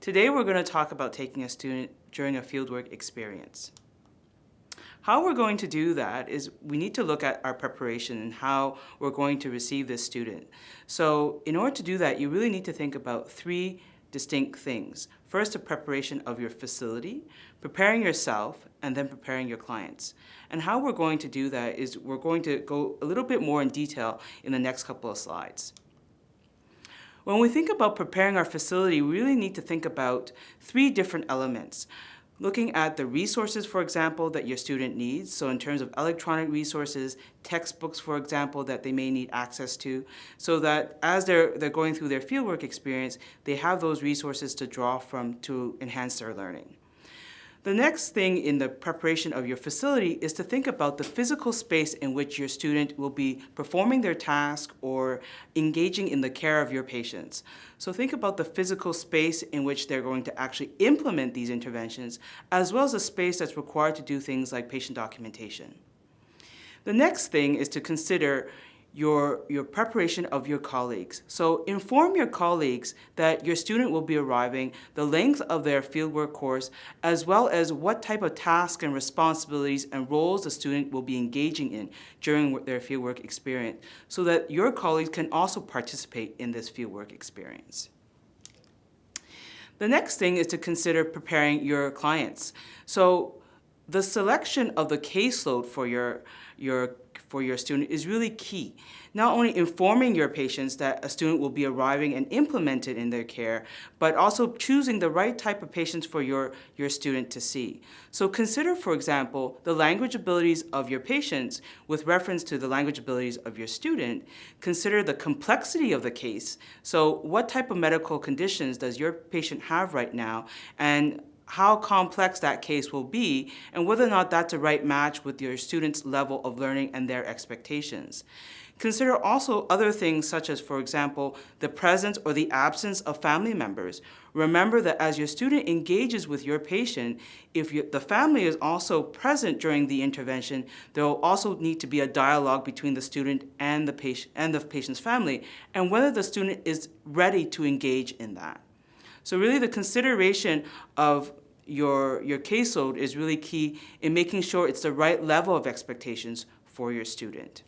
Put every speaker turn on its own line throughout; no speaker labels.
Today we're going to talk about taking a student during a fieldwork experience. How we're going to do that is we need to look at our preparation and how we're going to receive this student. So in order to do that, you really need to think about three distinct things. First, the preparation of your facility, preparing yourself, and then preparing your clients. And how we're going to do that is we're going to go a little bit more in detail in the next couple of slides. When we think about preparing our facility, we really need to think about three different elements. Looking at the resources, for example, that your student needs. So in terms of electronic resources, textbooks, for example, that they may need access to, so that as they're going through their fieldwork experience, they have those resources to draw from to enhance their learning. The next thing in the preparation of your facility is to think about the physical space in which your student will be performing their task or engaging in the care of your patients. So think about the physical space in which they're going to actually implement these interventions, as well as the space that's required to do things like patient documentation. The next thing is to consider your preparation of your colleagues. So inform your colleagues that your student will be arriving, the length of their fieldwork course, as well as what type of tasks and responsibilities and roles the student will be engaging in during their fieldwork experience, so that your colleagues can also participate in this fieldwork experience. The next thing is to consider preparing your clients. So the selection of the caseload for your student is really key. Not only informing your patients that a student will be arriving and implemented in their care, but also choosing the right type of patients for your student to see. So consider, for example, the language abilities of your patients with reference to the language abilities of your student. Consider the complexity of the case. So what type of medical conditions does your patient have right now, and how complex that case will be, and whether or not that's a right match with your student's level of learning and their expectations. Consider also other things such as, for example, the presence or the absence of family members. Remember that as your student engages with your patient, if the family is also present during the intervention, there will also need to be a dialogue between the student and the patient's family, and whether the student is ready to engage in that. So really the consideration of your caseload is really key in making sure it's the right level of expectations for your student.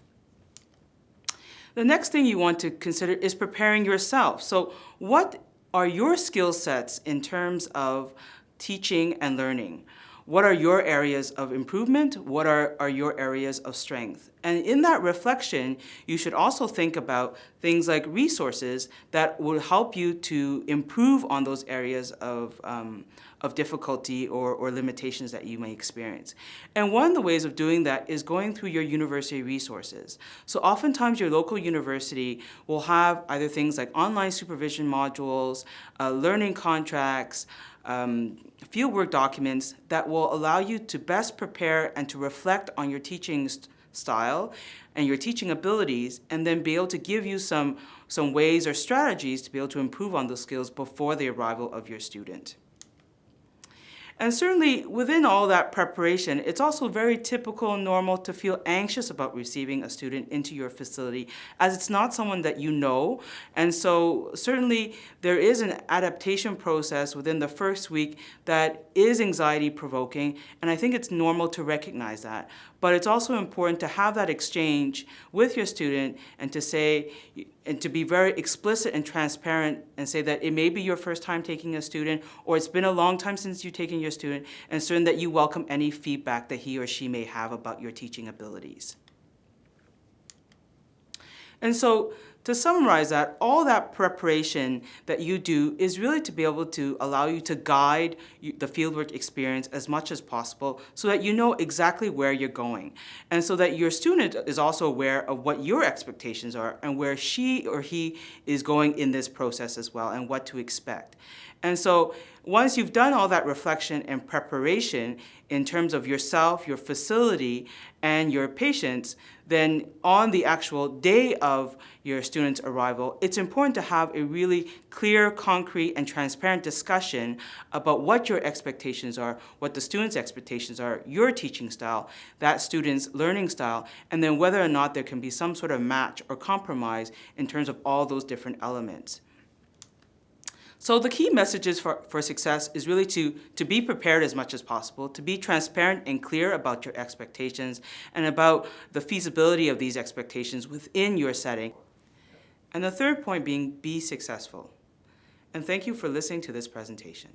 The next thing you want to consider is preparing yourself. So what are your skill sets in terms of teaching and learning? What are your areas of improvement? What are your areas of strength? And in that reflection, you should also think about things like resources that will help you to improve on those areas of difficulty or limitations that you may experience. And one of the ways of doing that is going through your university resources. So oftentimes your local university will have either things like online supervision modules, learning contracts, fieldwork documents that will allow you to best prepare and to reflect on your teaching style and your teaching abilities, and then be able to give you some ways or strategies to be able to improve on those skills before the arrival of your student. And certainly within all that preparation, it's also very typical and normal to feel anxious about receiving a student into your facility, as it's not someone that you know. And so certainly there is an adaptation process within the first week that is anxiety provoking, and I think it's normal to recognize that. But it's also important to have that exchange with your student and to say, and to be very explicit and transparent and say that it may be your first time taking a student, or it's been a long time since you've taken your student, and certain that you welcome any feedback that he or she may have about your teaching abilities. And so to summarize that, all that preparation that you do is really to be able to allow you to guide the fieldwork experience as much as possible so that you know exactly where you're going, and so that your student is also aware of what your expectations are and where she or he is going in this process as well, and what to expect. And so once you've done all that reflection and preparation in terms of yourself, your facility, and your patients, then on the actual day of your student's arrival, it's important to have a really clear, concrete, and transparent discussion about what your expectations are, what the student's expectations are, your teaching style, that student's learning style, and then whether or not there can be some sort of match or compromise in terms of all those different elements. So the key messages for success is really to be prepared as much as possible, to be transparent and clear about your expectations and about the feasibility of these expectations within your setting. And the third point being, be successful. And thank you for listening to this presentation.